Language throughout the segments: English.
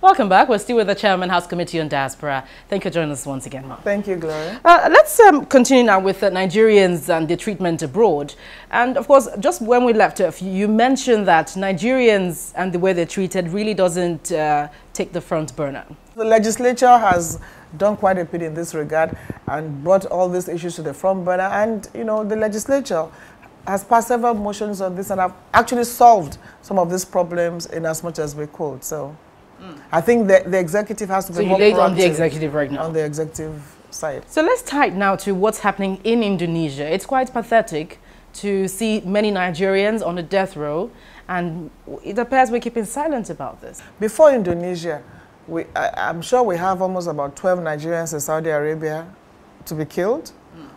Welcome back. We're still with the Chairman, House Committee on Diaspora. Thank you for joining us once again, Ma'am. Thank you, Gloria. Let's continue now with Nigerians and their treatment abroad. And of course, just when we left off, you mentioned that Nigerians and the way they're treated really doesn't take the front burner. The legislature has done quite a bit in this regard and brought all these issues to the front burner. And, you know, the legislature has passed several motions on this and have actually solved some of these problems in as much as we could. So I think the executive has to be more proactive. So you laid on the executive right now? On the executive side. So let's tie it now to what's happening in Indonesia. It's quite pathetic to see many Nigerians on a death row, and it appears we're keeping silent about this. Before Indonesia, I'm sure we have almost about 12 Nigerians in Saudi Arabia to be killed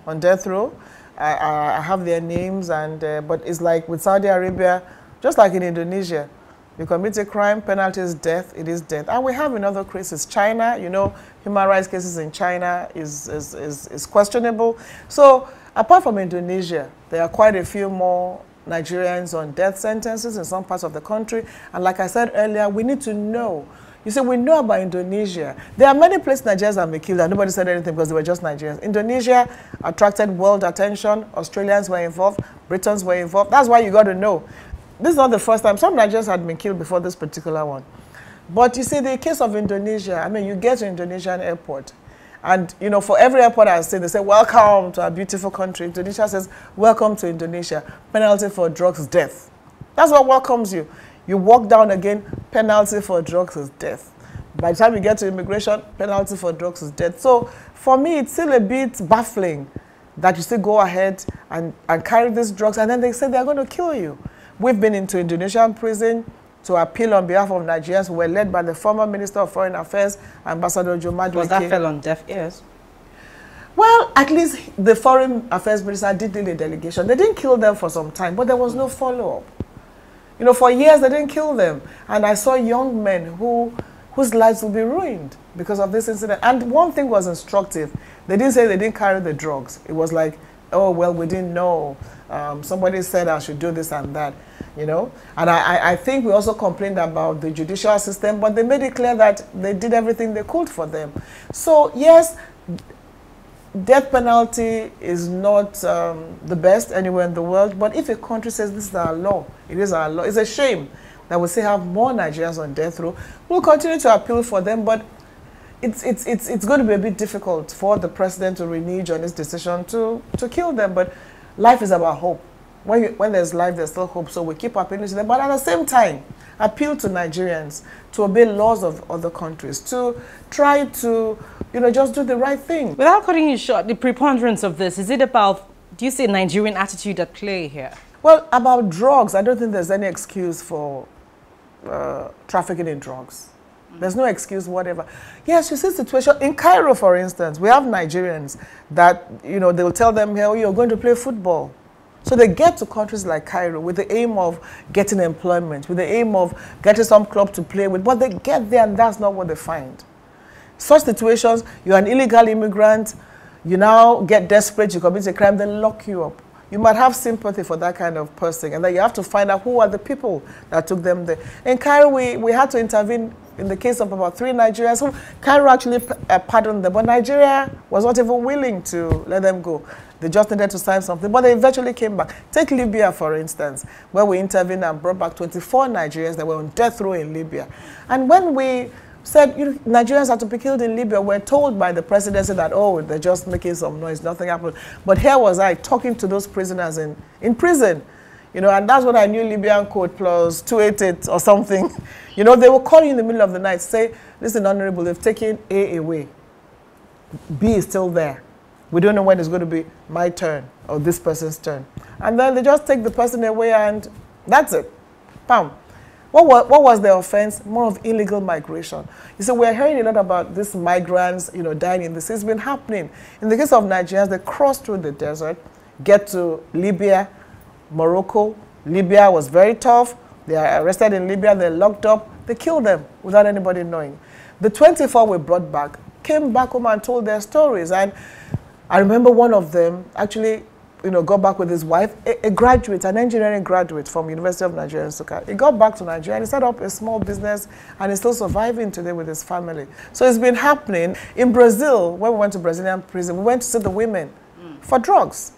on death row. I have their names, and but it's like with Saudi Arabia, just like in Indonesia, you commit a crime, penalty is death, it is death. And we have in other cases, China, you know, human rights cases in China is questionable. So apart from Indonesia, there are quite a few more Nigerians on death sentences in some parts of the country. And like I said earlier, we need to know. You see, we know about Indonesia. There are many places Nigerians have been killed and nobody said anything because they were just Nigerians. Indonesia attracted world attention. Australians were involved. Britons were involved. That's why you got to know. This is not the first time. Some Nigerians had been killed before this particular one. But you see, the case of Indonesia, I mean, you get to Indonesian airport. And, you know, for every airport I say, they say, welcome to our beautiful country. Indonesia says, welcome to Indonesia. Penalty for drugs is death. That's what welcomes you. You walk down again, penalty for drugs is death. By the time you get to immigration, penalty for drugs is death. So for me, it's still a bit baffling that you still go ahead and carry these drugs, and then they say they're going to kill you. We've been into Indonesian prison to appeal on behalf of Nigerians who were led by the former Minister of Foreign Affairs, Ambassador Joe. Was that fell on deaf ears? Well, at least the Foreign Affairs Minister did lead a delegation. They didn't kill them for some time, but there was no follow-up. You know, for years they didn't kill them. And I saw young men whose lives will be ruined because of this incident. And one thing was instructive. They didn't say they didn't carry the drugs. It was like, oh, well, we didn't know. Somebody said I should do this and that, you know. And I think we also complained about the judicial system, but they made it clear that they did everything they could for them. So, yes, death penalty is not the best anywhere in the world, but if a country says this is our law, it is our law. It's a shame that we still have more Nigerians on death row. We'll continue to appeal for them, but it's going to be a bit difficult for the president to renege on his decision to kill them. But life is about hope. When there's life, there's still hope. So we keep appealing to them. But at the same time, appeal to Nigerians to obey laws of other countries, to try to, you know, just do the right thing. Without cutting you short, the preponderance of this, is it about, do you see Nigerian attitude at play here? Well, about drugs, I don't think there's any excuse for trafficking in drugs. There's no excuse, whatever. Yes, you see situation in Cairo, for instance. We have Nigerians that, you know, they will tell them, hey, you're going to play football. So they get to countries like Cairo with the aim of getting employment, with the aim of getting some club to play with. But they get there and that's not what they find. Such situations, you're an illegal immigrant, you now get desperate, you commit a crime, they lock you up. You might have sympathy for that kind of person, and then you have to find out who are the people that took them there. In Cairo, we had to intervene in the case of about 3 Nigerians who Cairo actually pardoned them, but Nigeria was not even willing to let them go. They just needed to sign something, but they eventually came back. Take Libya, for instance, where we intervened and brought back 24 Nigerians that were on death row in Libya. And when we said, you know, Nigerians are to be killed in Libya, we're told by the presidency that, oh, they're just making some noise, nothing happened. But here was I talking to those prisoners in prison, you know, and that's when I knew Libyan code plus 288 or something. You know, they will call you in the middle of the night, say, listen, Honorable, they've taken A away. B is still there. We don't know when it's going to be my turn or this person's turn. And then they just take the person away and that's it. Bam. What was the offense? More of illegal migration. You see, we're hearing a lot about these migrants, you know, dying in the sea. It's been happening. In the case of Nigerians, they cross through the desert, get to Libya, Morocco. Libya was very tough. They are arrested in Libya, they're locked up. They killed them without anybody knowing. The 24 we brought back came back home and told their stories. And I remember one of them, actually, got back with his wife, a graduate, an engineering graduate from University of Nigeria in Nsukka. He got back to Nigeria and he set up a small business and he's still surviving today with his family. So it's been happening. In Brazil, when we went to Brazilian prison, we went to see the women for drugs.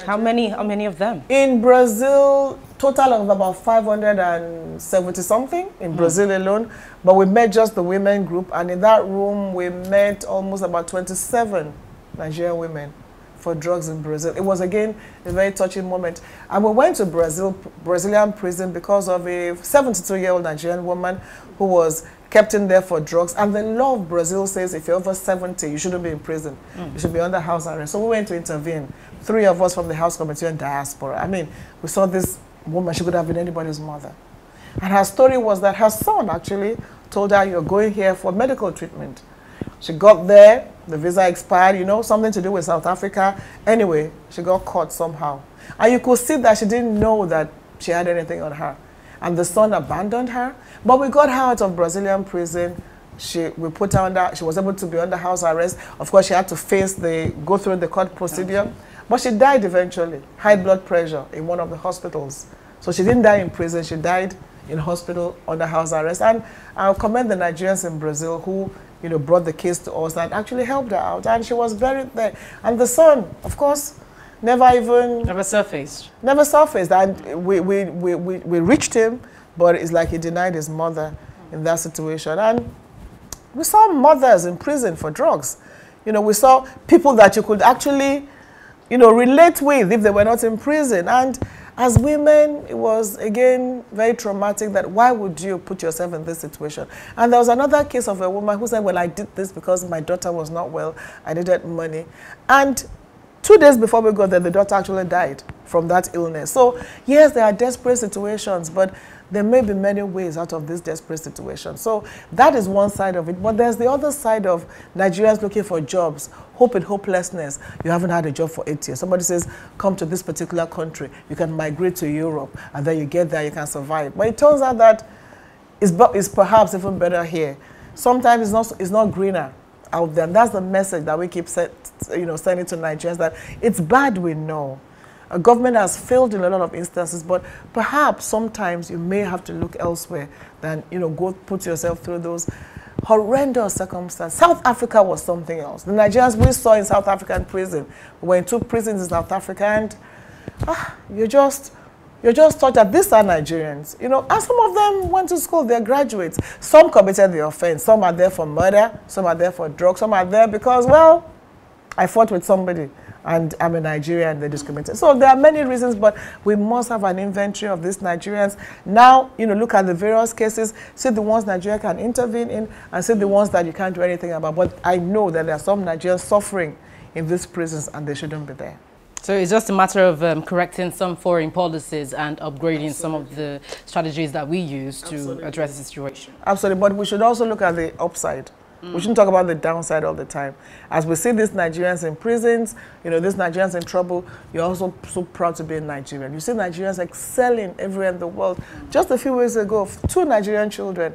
How many of them? In Brazil, total of about 570 something in Brazil alone. But we met just the women group, and in that room we met almost about 27 Nigerian women for drugs in Brazil. It was again a very touching moment. And we went to Brazilian prison because of a 72-year-old Nigerian woman who was kept in there for drugs. And the law of Brazil says if you're over 70, you shouldn't be in prison. You should be under house arrest. So we went to intervene. 3 of us from the House Committee on Diaspora. I mean, we saw this woman, she could have been anybody's mother. And her story was that her son actually told her, you're going here for medical treatment. She got there, the visa expired, something to do with South Africa. Anyway, she got caught somehow. And you could see that she didn't know that she had anything on her. And the son abandoned her. But we got her out of Brazilian prison. We put her under, she was able to be under house arrest. Of course, she had to go through the court procedure. But she died eventually, high blood pressure in one of the hospitals. So she didn't die in prison, she died in hospital under house arrest. And I'll commend the Nigerians in Brazil who brought the case to us and actually helped her out. And she was buried there. And the son, of course, never surfaced. Never surfaced. And we reached him, but it's like he denied his mother in that situation. And we saw mothers in prison for drugs. We saw people that you could actually relate with if they were not in prison. And as women, it was, again, very traumatic that why would you put yourself in this situation? And there was another case of a woman who said, well, I did this because my daughter was not well. I needed money. And 2 days before we got there, the daughter actually died from that illness. So, yes, there are desperate situations, but there may be many ways out of this desperate situation. So that is one side of it. But there's the other side of Nigerians looking for jobs, hope and hopelessness. You haven't had a job for 8 years. Somebody says, come to this particular country. You can migrate to Europe, and then you get there, you can survive. But it turns out that it's perhaps even better here. Sometimes it's not greener out there. And that's the message that we keep sending to Nigerians, that it's bad, we know. A government has failed in a lot of instances, but perhaps sometimes you may have to look elsewhere than, go put yourself through those horrendous circumstances. South Africa was something else. The Nigerians we saw in South African prison, we were in 2 prisons in South Africa, and you just thought that these are Nigerians. And some of them went to school, they're graduates. Some committed the offense. Some are there for murder, some are there for drugs, some are there because, well, I fought with somebody and I'm a Nigerian and they discriminated. So there are many reasons, but we must have an inventory of these Nigerians. Now, look at the various cases, see the ones Nigeria can intervene in, and see the ones that you can't do anything about. But I know that there are some Nigerians suffering in these prisons and they shouldn't be there. So it's just a matter of correcting some foreign policies and upgrading some of the strategies that we use to address the situation. Absolutely, but we should also look at the upside. We shouldn't talk about the downside all the time. As we see these Nigerians in prisons, these Nigerians in trouble, you're also so proud to be a Nigerian. You see Nigerians excelling everywhere in the world. Just a few weeks ago, 2 Nigerian children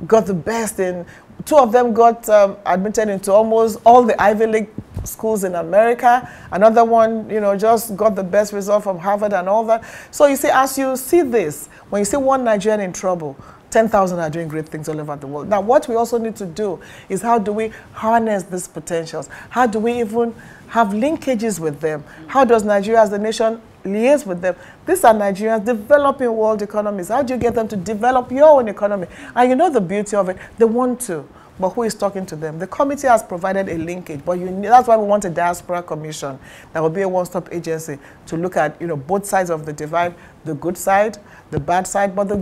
got the best in, 2 of them got admitted into almost all the Ivy League schools in America. Another one, just got the best result from Harvard and all that. So you see, as you see this, when you see one Nigerian in trouble, 10,000 are doing great things all over the world. Now, what we also need to do is how do we harness these potentials? How do we even have linkages with them? How does Nigeria as a nation liaise with them? These are Nigerians developing world economies. How do you get them to develop your own economy? And the beauty of it, they want to. But who is talking to them? The committee has provided a linkage, but that's why we want a diaspora commission that will be a one-stop agency to look at both sides of the divide, the good side, the bad side. But the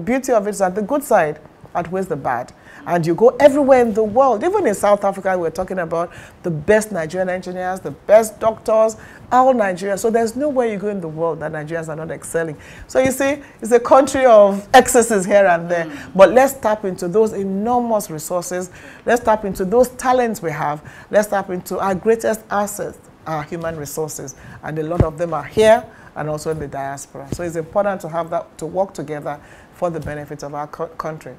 beauty of it is that the good side outweighs the bad. And you go everywhere in the world, even in South Africa, we're talking about the best Nigerian engineers, the best doctors, all Nigerians. So there's nowhere you go in the world that Nigerians are not excelling. So you see, it's a country of excesses here and there. But let's tap into those enormous resources. Let's tap into those talents we have. Let's tap into our greatest assets, our human resources. And a lot of them are here and also in the diaspora. So it's important to have that, to work together for the benefit of our country.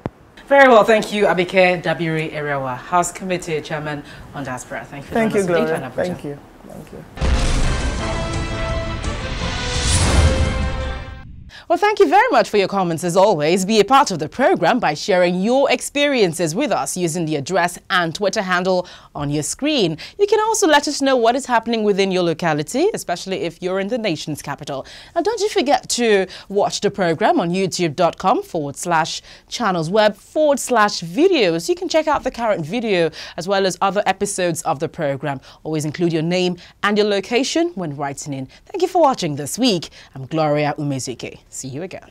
Very well, thank you, Abike Dabiri-Erewa, House Committee Chairman on Diaspora. Thank you for joining us today. Thank you. Thank you. Well, thank you very much for your comments as always. Be a part of the program by sharing your experiences with us using the address and Twitter handle on your screen. You can also let us know what is happening within your locality, especially if you're in the nation's capital. And don't you forget to watch the program on youtube.com/channelsweb/videos. You can check out the current video as well as other episodes of the program. Always include your name and your location when writing in. Thank you for watching this week. I'm Gloria Umezuke. See you again.